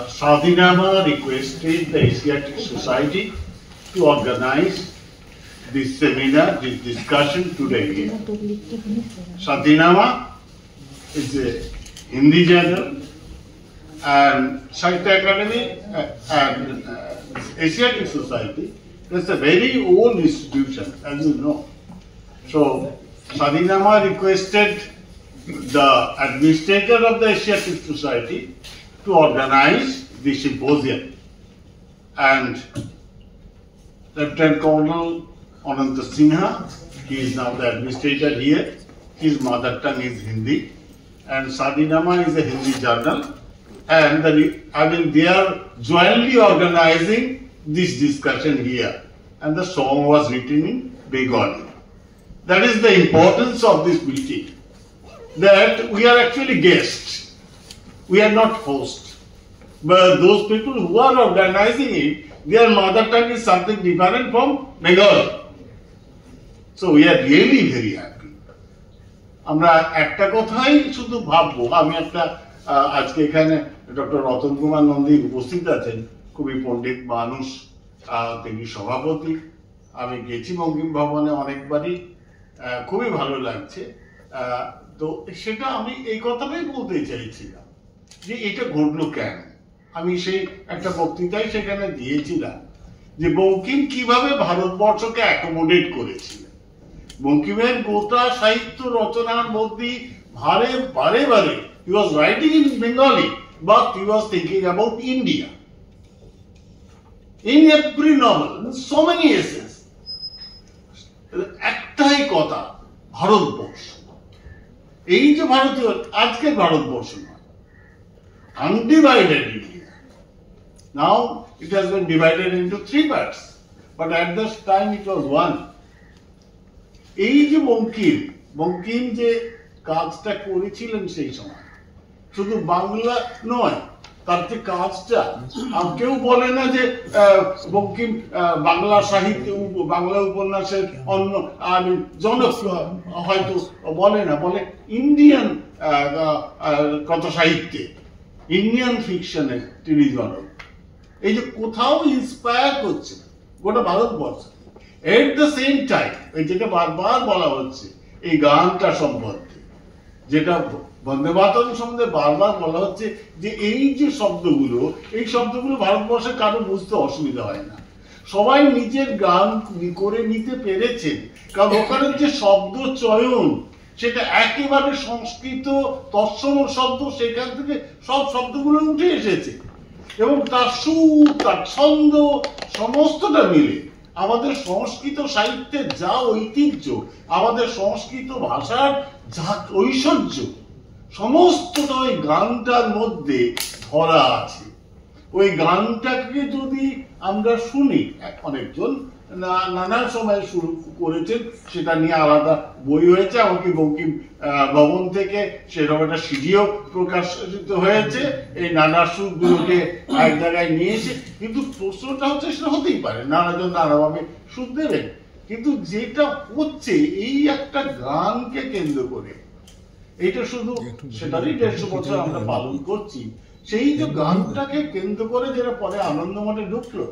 Sadinama requested the Asiatic Society to organize this seminar, this discussion today. Sadinama is a Hindi journal, and Sahitya Academy and Asiatic Society is a very old institution, as you know. So Sadinama requested the administrator of the Asiatic Society to organize the symposium, and Lieutenant Colonel Ananta Sinha, he is now the administrator here. His mother tongue is Hindi, and Sadinama is a Hindi journal, and they are jointly organizing this discussion here, and the song was written in Bengali. That is the importance of this meeting, that we are actually guests, we are not hosts, but those people who are organizing it, their mother tongue is something different from Bengali. So we are really very happy. আমরা একটা কথাই শুধু ভাববো, আমি একটা আজকে এখানে doctor Ratan Kumar Nandi উপস্থিত আছেন, খুবই পণ্ডিত মানুষ, তিনি সভাপতি। আমি গেছি বঙ্কিম ভবনে অনেকবারই, খুবই ভালো লাগছে। তো সেটা আমি এই কথাটাই বলতে চাইছিলাম যে এটা ঘটলো কেন। আমি সেই একটা বক্তৃতায় সেখানে দিয়েছিলাম যে বঙ্কিম কিভাবে ভারতবর্ষকে অ্যাকোমোডেট করেছিলেন। বঙ্কিমের গোটা সাহিত্য রচনার মধ্যে বারে বারে he was writing in Bengali, but he was thinking about India. In every novel, so many essays, একটাই কথা, ভারতবর্ষ। এই যে ভারতীয়, আজকের ভারতবর্ষ নয়, undivided India. Now it has been divided into 3 parts, but at this time it was one. এই যে বঙ্কিম যে কাজটা করেছিলেন সেই সময়, শুধু বাংলা নয়, তার যে কাজটা, কেউ বলে না যে বঙ্কিম বাংলা সাহিত্য, বাংলা উপন্যাসের অন্য জনক, হয়তো বলে না, বলে ইন্ডিয়ান কথা সাহিত্যে, ইন্ডিয়ান ফিকশনে তিনি জনক। এই যে কোথাও ইন্সপায়ার করছে গোটা Bharatvarsha. At the same time, এই যেটা বারবার বলা হচ্ছে এই গানটা সম্বন্ধে, যেটা বন্দে মাতরম সম্বন্ধে বারবার বলা হচ্ছে যে এই যে শব্দগুলো, এই শব্দগুলো ভারতবর্ষে কারো বুঝতে অসুবিধা হয় না, সবাই নিজের গান করে নিতে পেরেছেন, কারণ ওখানে যে শব্দ চয়ন সেটা একেবারে সংস্কৃত তৎসম শব্দ, সেখান থেকে সব শব্দগুলো উঠে এসেছে, এবং তার সুর, তার ছন্দ, সমস্তটা মিলে আমাদের সংস্কৃত সাহিত্যের যা ঐতিহ্য, আমাদের সংস্কৃত ভাষার যা ঐশ্বর্য, সমস্তটা ওই গানটার মধ্যে ধরা আছে। ওই গানটাকে যদি আমরা শুনি, অনেকজন নানা সময় শুরু করেছেন, সেটা নিয়ে আলাদা বই হয়েছে, এমনকি বঙ্কিম ভবন থেকে সেরকম একটা সিডিও প্রকাশিত হয়েছে, এই নানা সুরগুলোকে এক জায়গায় নিয়ে এসে। কিন্তু প্রশ্নটা হচ্ছে, সেটা হতেই পারে নানাজন নানাভাবে সুর দেবেন, কিন্তু যেটা হচ্ছে এই একটা গানকে কেন্দ্র করে, এইটা শুধু সেটারই 150 বছর আমরা পালন করছি, সেই যে গানটাকে কেন্দ্র করে যেটা পরে আনন্দমঠে ঢুকলো,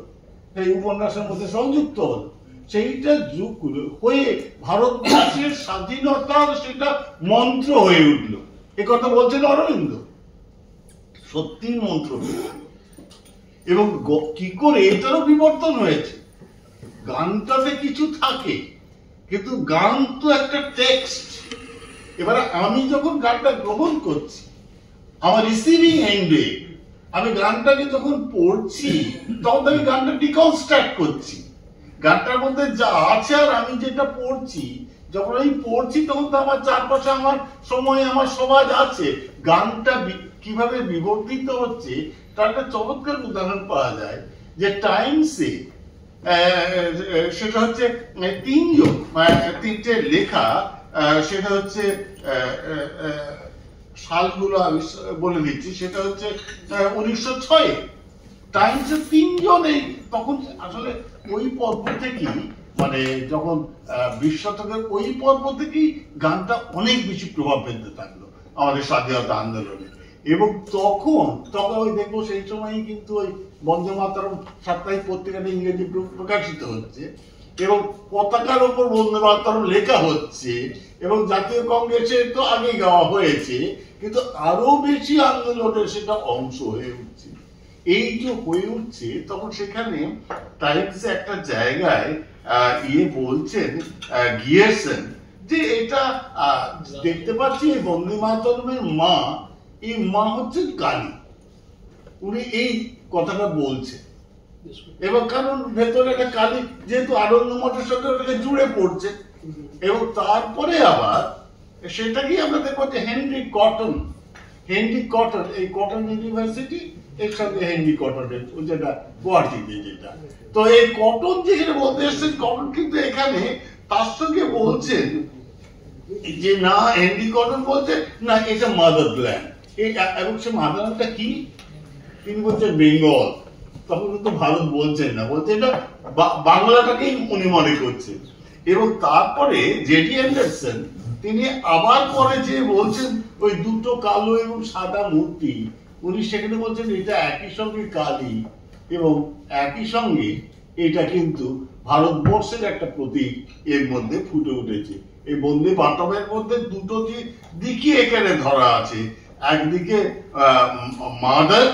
এই উপন্যাসের মধ্যে সংযুক্ত হল, সেইটা যুগ হয়ে ভারতবর্ষের স্বাধীনতার সেটা মন্ত্র হয়ে উঠলো। এ কথা বলছেন অরবিন্দ, সত্যি মন্ত্র। এবং কি করে এটারও বিবর্তন হয়েছে। গানটাতে কিছু থাকে, কিন্তু গান তো একটা টেক্সট। এবারে আমি যখন গানটা গ্রহণ করছি, আমার রিসিভিং এন্ডে আমি গানটাকে যখন পড়ছি, তখন আমি গানটা ডিকনস্ট্রাক্ট করছি, গানটার মধ্যে যা আছে আর আমি যেটা পড়ছি, যখন আমি পড়ছি তখন তো আমার চারপাশে আমার সময়, আমার সমাজ আছে। গানটা কিভাবে বিবর্তিত হচ্ছে তার একটা চমৎকার উদাহরণ পাওয়া যায়, যে টাইমসে সেটা হচ্ছে তিনটে লেখা, সেটা হচ্ছে সালগুলো আমি বলে দিচ্ছি, সেটা হচ্ছে 1906 টাইমসে 3 জনেই, তখন আসলে ওই পর্ব থেকেই, মানে যখন 20 শতকের ওই পর্ব থেকেই গানটা অনেক বেশি প্রভাব ফেলতে থাকলো আমাদের স্বাধীনতা আন্দোলনে। এবং তখন তখন ওই দেখবো সেই সময়ই কিন্তু ওই বন্দে মাতরম সাপ্তাহিক পত্রিকাটা ইংরেজি প্রকাশিত হচ্ছে এবং পতাকার উপর বন্দে মাতরম লেখা হচ্ছে এবং জাতীয় কংগ্রেসে তো আগে গাওয়া হয়েছে, কিন্তু আরো বেশি আন্দোলনের সেটা অংশ হয়ে উঠছে। এই যে হয়ে উঠছে তখন সেখানে টাইমস একটা জায়গায় বলছেন গিয়েছেন যে এটা দেখতে পাচ্ছি এই বন্দে মাতরমের মা, এই মা হচ্ছেন কালী। উনি এই কথাটা বলছেন এবং কারণ ভেতরে একটা কালী যেহেতু আনন্দ মঠের সঙ্গে ওটাকে জুড়ে পড়ছে এবং তারপরে আবার সেটাকেই আমরা দেখবো যে হেনরি কটন এই কটন ইউনিভার্সিটি এর সঙ্গে হেনরি কটনের যেটা গুয়াহাটিতে যেটা, তো এই কটন যেখানে বলতে এসছেন কটন কিন্তু এখানে তার সঙ্গে বলছেন যে না, হেনরি কটন বলছেন না এটা মাদারল্যান্ড, এবং সে মাদারল্যান্ডটা কি তিনি বলছেন বেঙ্গল। তখন কিন্তু ভারত বলছেন না, বলছে এটা বাংলাটাকেই উনি মনে করছেন। এবং তারপরে জেডি অ্যান্ডারসন তিনি আবার পরে যে বলছেন ওই দুটো কালো এবং সাদা মূর্তি, উনি সেখানে বলছেন এটা একই সঙ্গে কালী এবং একই সঙ্গে এটা কিন্তু ভারতবর্ষের একটা প্রতীক এর মধ্যে ফুটে উঠেছে। এই বন্দে মাতরমের মধ্যে দুটো দিকই এখানে ধরা আছে, একদিকে মাদার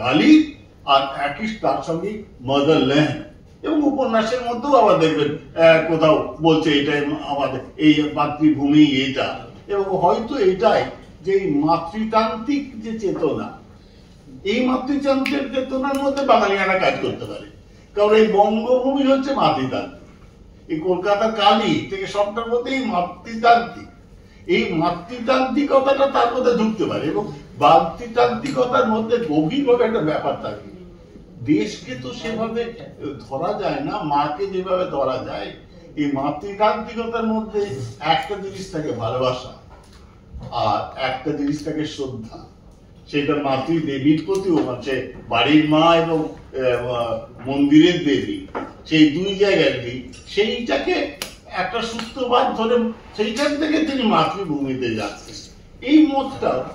কালী আর একই তার সঙ্গে মাদারল্যান্ড। এবং উপন্যাসের মধ্যেও আবার দেখবেন কোথাও বলছে এটাই আমাদের এই মাতৃভূমি এটা, এবং হয়তো এটাই যে মাতৃতান্ত্রিক যে চেতনা, এই মাতৃতান্ত্রিক চেতনার মধ্যে বাঙালিয়ানা কাজ করতে পারে, কারণ এই বঙ্গভূমি হচ্ছে মাতৃতান্ত্রিক, এই কলকাতা কালী থেকে সবটার মধ্যে এই মাতৃতান্ত্রিক, এই মাতৃতান্ত্রিকতাটা তার মধ্যে ঢুকতে পারে এবং মাতৃতান্ত্রিকতার মধ্যে গভীরভাবে একটা ব্যাপার থাকে। দেশকে তো সেভাবে ধরা যায় না, মাকে যেভাবে ধরা যায়, এই মাতৃতান্ত্রিকতার মধ্যে একটা জিনিস থাকে ভালোবাসা আর একটা জিনিস থাকে শ্রদ্ধা। সেটা মাতৃ দেবীর প্রতিও, মানে বাড়ির মা এবং মন্দিরের দেবী, সেই দুই জায়গায় সেইটাকে একটা সূত্রপাত ধরে সেইখান থেকে তিনি মাতৃভূমিতে যাচ্ছেন। এই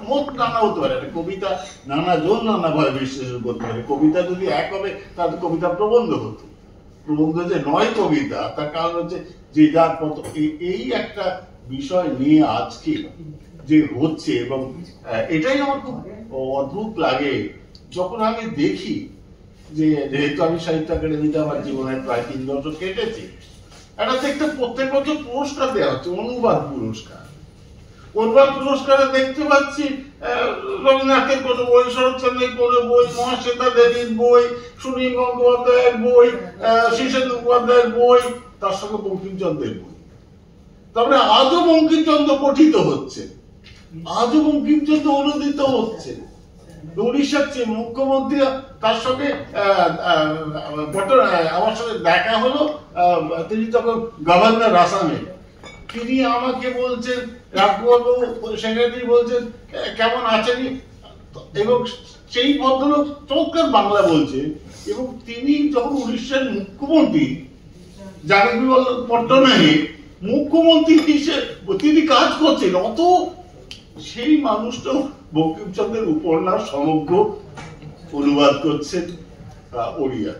মত নানা হতে পারে, একটা কবিতা নানা জন নানাভাবে বিশ্লেষণ করতে পারে। কবিতা যদি এক হবে তাহলে কবিতা প্রবন্ধ হতো, প্রবন্ধ যে নয় কবিতা, তার কারণ হচ্ছে যে যার কত এই একটা বিষয় নিয়ে আজকে যে হচ্ছে। এবং এটাই আমার খুব অদ্ভুত লাগে যখন আমি দেখি যে, যেহেতু আমি সাহিত্য একাডেমিতে আমার জীবনের প্রায় 3 বছর কেটেছি, এটা দেখতে প্রত্যেক বছর পুরস্কার দেওয়া হচ্ছে, অনুবাদ পুরস্কার। অনুবাদ পুরস্কারে দেখতে পাচ্ছি রবীন্দ্রনাথের কোনো বই, শরৎচন্দ্রের কোনো বই, মহাশ্বেতা দেবীর বই, সুনীল গঙ্গোপাধ্যায়ের বই, শীর্ষেন্দু মুখোপাধ্যায়ের বই, তার সঙ্গে বঙ্কিমচন্দ্রের বই। তারপরে আজও বঙ্কিমচন্দ্র পঠিত হচ্ছে, আজও বঙ্কিমচন্দ্র অনুদিত হচ্ছে। উড়িষ্যার মুখ্যমন্ত্রী, তার সঙ্গে আমার সঙ্গে দেখা হলো, তিনি তখন গভর্নর আসামের, তিনি আমাকে বলছেন, রাঘবাবু সেক্রেটারি বলছেন কেমন আছেন, এবং সেই ভদ্রলোক চমৎকার বাংলা বলছেন। এবং তিনি যখন উড়িষ্যার মুখ্যমন্ত্রী জগদীপ পট্টনায়েক মুখ্যমন্ত্রী হিসেবে তিনি কাজ করছেন, অত সেই মানুষটা বঙ্কিমচন্দ্রের উপন্যাস সমগ্র অনুবাদ করছেন ওড়িয়া।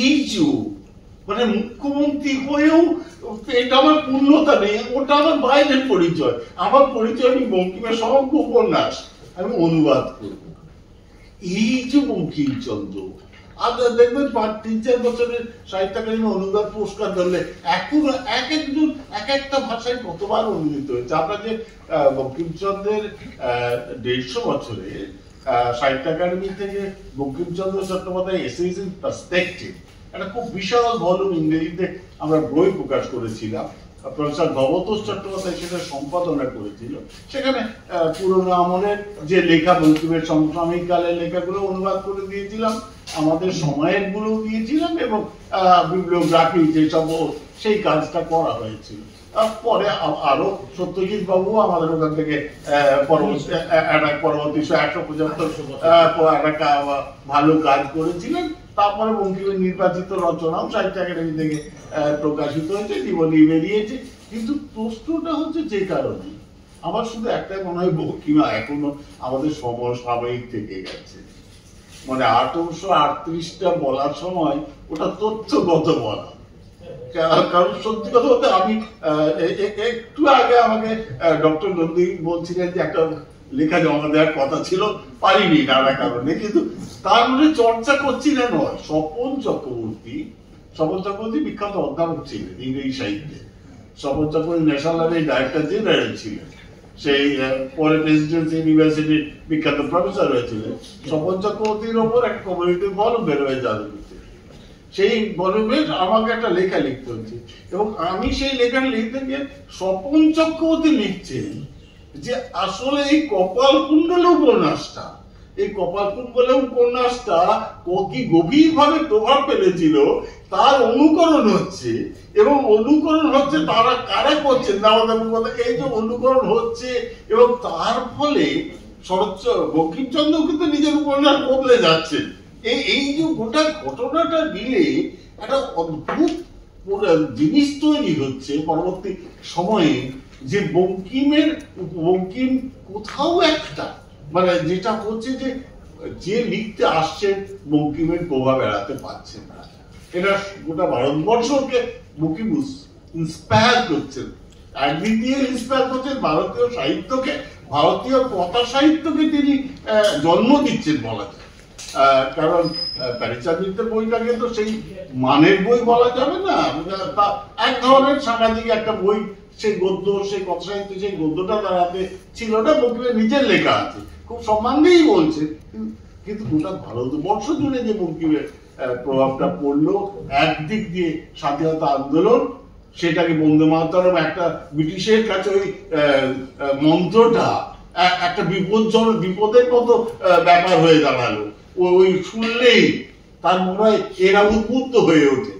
এই যে মানে মুখ্যমন্ত্রী হয়েও এটা আমার পূর্ণতা নেই, ওটা আমার বাইরের পরিচয়। আমার পরিচয় আমি বঙ্কিমের সমগ্র উপন্যাস আমি অনুবাদ করব। এই যে বঙ্কিমচন্দ্র, আপনারা দেখবেন 3-4 বছরের সাহিত্য একাডেমি অনুবাদ পুরস্কার ধরলে এখনো একজন এক একটা ভাষায় কতবার অনুদিত হয়েছে। আমরা যে বঙ্কিমচন্দ্রের 150 বছরে সাহিত্য একাডেমি থেকে Bankimchandra Chattopadhyay essays in perspective একটা খুব বিশাল ভলিউম ইংরেজিতে আমরা বই প্রকাশ করেছিলাম, প্রফেসর ভবতোষ চট্টোপাধ্যায় সেটা সম্পাদনা করেছিল। সেখানে পুরোনো আমলের যে লেখা, বঙ্কিমের সমসাময়িক কালের লেখাগুলো অনুবাদ করে দিয়েছিলাম, আমাদের সময়ের গুলো দিয়েছিলাম এবং বিব্লিওগ্রাফি যেসব সেই কাজটা করা হয়েছিল। পরে আরো সত্যজিৎ বাবু আমাদের ওখান থেকে পরবর্তী 175 একটা ভালো কাজ করেছিলেন। তারপরে বঙ্কিমের নির্বাচিত রচনাও সাহিত্য একাডেমি থেকে প্রকাশিত হয়েছে, জীবনী বেরিয়েছে। কিন্তু প্রশ্নটা হচ্ছে যে কারণে আমার শুধু একটাই মনে হয় বঙ্কিমা এখনো আমাদের সমসাময়িক থেকে গেছে। মানে 1838টা বলার সময় ওটা তথ্যগত বলা, কারণ সত্যি কথা বলতে আমি একটু আগে আমাকে ডক্টর নন্দী বলছিলেন যে একটা লেখা জমা দেওয়ার কথা ছিল, পারিনি নানা কারণে, কিন্তু তার মধ্যে চর্চা করছিলেন স্বপন চক্রবর্তী বিখ্যাত অধ্যাপক ছিলেন ইংরেজি সাহিত্যে। স্বপন চক্রবর্তী ন্যাশনাল লাইব্রেরির ডাইরেক্টর জেনারেল ছিলেন, সেই পরে প্রেসিডেন্সি ইউনিভার্সিটির বিখ্যাত প্রফেসর হয়েছিলেন। স্বপন চক্রবর্তীর ওপর একটা কমিউনিটি ভলুম বেরোয় জাদুঘরতে, সেই ভলুমে আমাকে একটা লেখা লিখতে হচ্ছে, এবং আমি সেই লেখাটা লিখতে গিয়ে স্বপন চক্রবর্তী লিখছেন যে আসলে এই কপালকুণ্ডল উপন্যাসটা, এই কপালকুণ্ডল উপন্যাসটা কি গভীরভাবে প্রভাব ফেলেছিল তার অনুকরণ হচ্ছে, এবং অনুকরণ হচ্ছে তারা কারা করছেন দামোদর মুখোপাধ্যায়, এই যে অনুকরণ হচ্ছে, এবং তার ফলে বঙ্কিমচন্দ্র কিন্তু নিজের উপন্যাস বদলে যাচ্ছেন। এই যে গোটা ঘটনাটা মিলে একটা অদ্ভুত জিনিস তৈরি হচ্ছে পরবর্তী সময়ে, যে বঙ্কিম কোথাও একটা মানে যেটা হচ্ছে যে লিখতে আসছেন বঙ্কিমের প্রভাব এড়াতে পারছেন না। এটা গোটা ভারতবর্ষকে বঙ্কিম ইন্সপায়ার করছেন, একদিক দিয়ে ইন্সপায়ার করছেন ভারতীয় সাহিত্যকে, ভারতীয় কথা সাহিত্যকে তিনি জন্ম দিচ্ছেন বলা যায়। কারণ প্যারিচাঁদ বইটাকে তো সেই মানের বই বলা যাবে না, এক ধরনের সামাজিক একটা বই, সেই গদ্য, সেই কথা সাহিত্য, সেই গদ্যটা তার হাতে ছিল না, বঙ্কিমের নিজের লেখা আছে, খুব সম্মান দিয়েই বলছে। কিন্তু গোটা ভারতবর্ষ জুড়ে যে বঙ্কিমের প্রভাবটা পড়লো, একদিক দিয়ে স্বাধীনতা আন্দোলন, সেটাকে বন্দে মাতরম একটা ব্রিটিশের কাছে ওই মন্ত্রটা একটা বিপদের মতো ব্যাপার হয়ে দাঁড়ালো, ওই শুনলেই তার মনে হয় এরা উদ্বুদ্ধ হয়ে ওঠে।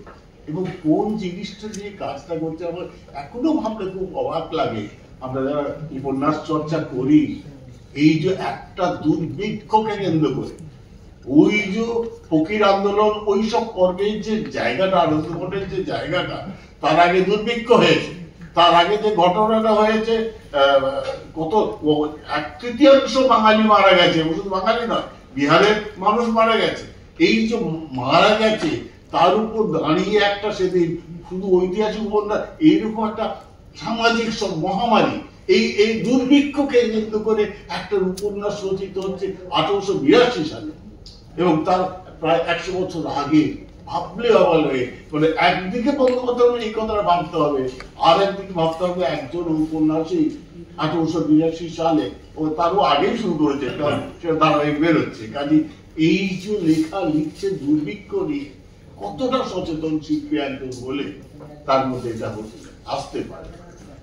এবং কোন জিনিসটা নিয়ে কাজটা করছে আমার এখনো ভাবলে খুব অবাক লাগে। আমরা যারা উপন্যাস চর্চা করি, এই যে একটা দুর্ভিক্ষকে কেন্দ্র করে ওই যে ফকির আন্দোলন, ওই সব পর্বের যে জায়গাটা, আনন্দমঠের যে জায়গাটা, তার আগে দুর্ভিক্ষ হয়েছে, তার আগে যে ঘটনাটা হয়েছে, কত 1/3 বাঙালি মারা গেছে, শুধু বাঙালি নয়, বিহারের মানুষ মারা গেছে। এই যে মারা গেছে তার উপর দাঁড়িয়ে একটা সেদিন শুধু ঐতিহাসিক উপন্যাস, এইরকম একটা সামাজিক সব মহামারী, এই দুর্ভিক্ষকে কেন্দ্র করে একটা উপন্যাস রচিত হচ্ছে 1882 সালে, এবং তার প্রায় 100 বছর আগে। ভাবলে অবাক হয়ে, মানে একদিকে বঙ্গোপসাগর এই কথাটা ভাবতে হবে, আর একদিকে ভাবতে হবে একজন উপন্যাসী 1882 সালে, ও তারও আগেই শুরু করেছে, সেটা ধারাবাহিক বেরোচ্ছে। কাজে এই যে লেখা লিখছে দুর্ভিক্ষ নিয়ে, কতটা সচেতন শিল্পী একজন বলে তার মধ্যে এটা আসতে পারে।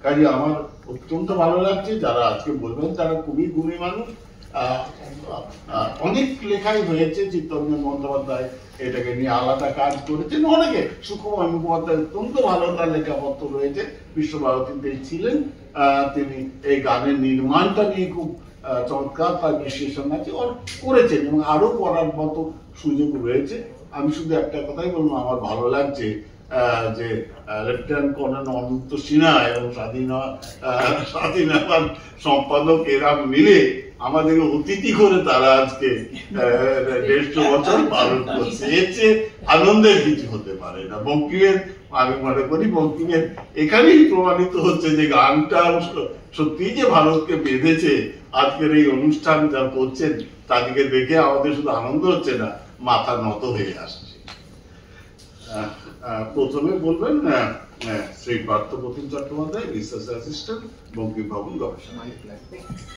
কাজে আমার অত্যন্ত ভালো লাগছে, যারা আজকে বলবেন তারা খুবই গুণী মানুষ। অনেক লেখাই হয়েছে, চিত্তরঞ্জন বন্দ্যোপাধ্যায় এটাকে নিয়ে আলাদা কাজ করেছেন, অনেকে, সুকুমার মুখোপাধ্যায় অত্যন্ত ভালো তার লেখাপত্র রয়েছে, বিশ্বভারতীতে ছিলেন তিনি, এই গানের নির্মাণটা নিয়ে খুব চমৎকার তার বিশ্লেষণ আছে করেছেন, এবং আরো করার মতো সুযোগ রয়েছে। আমি শুধু একটা কথাই বলবো, আমার ভালো লাগছে যে লেফটেন্যান্ট কর্নেল অনন্ত সিনহা এবং স্বাধীনতার সম্পাদক এরা মিলে আমাদেরকে অতিথি করে তারা আজকে 150 বছর পালন করছে। এর চেয়ে আনন্দের কিছু হতে পারে না। বঙ্কিমের, আমি মনে করি বঙ্কিমের এখানেই প্রমাণিত হচ্ছে যে গানটা সত্যি যে ভারতকে বেঁধেছে। আজকের এই অনুষ্ঠান যা করছেন তাদেরকে দেখে আমাদের শুধু আনন্দ হচ্ছে না, মাথা নত হয়ে আসছে। প্রথমে বলবেন শ্রী পার্থ প্রতিম চট্টোপাধ্যায়, রিসার্চ অ্যাসিস্ট্যান্ট, বঙ্কিম ভবন গবেষণা।